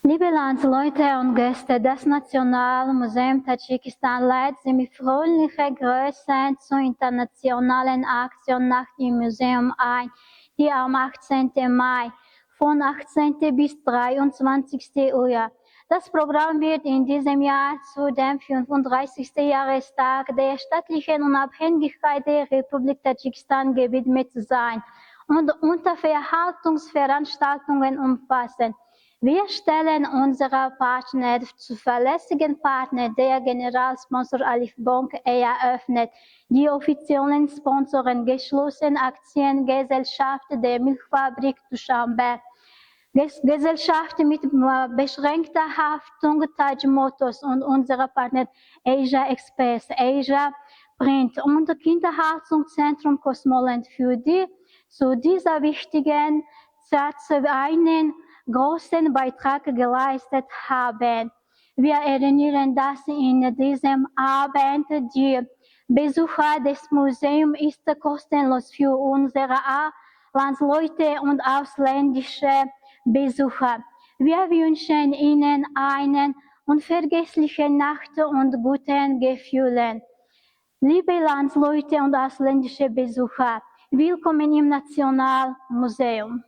Liebe Landsleute und Gäste, das Nationalmuseum Tadschikistan lädt Sie mit freundlicher Grüße zur internationalen Aktion nach dem Museum ein, die am 18. Mai von 18. bis 23. Uhr. Das Programm wird in diesem Jahr zu dem 35. Jahrestag der staatlichen Unabhängigkeit der Republik Tadschikistan gewidmet sein und Unterhaltungsveranstaltungen umfassen. Wir stellen unsere Partner zuverlässigen Partner. Der Generalsponsor Alif Bank eröffnet die offiziellen Sponsoren geschlossene Aktiengesellschaft der Milchfabrik Dushanbe. Gesellschaft mit beschränkter Haftung Taj Motors und unsere Partner Asia Express, Asia Print und Kinderhaltungszentrum Cosmoland für die zu dieser wichtigen Zeit einen großen Beitrag geleistet haben. Wir erinnern, dass in diesem Abend die Besucher des Museums ist kostenlos für unsere Landsleute und ausländische Besucher. Wir wünschen Ihnen eine unvergessliche Nacht und guten Gefühle. Liebe Landsleute und ausländische Besucher, willkommen im Nationalmuseum.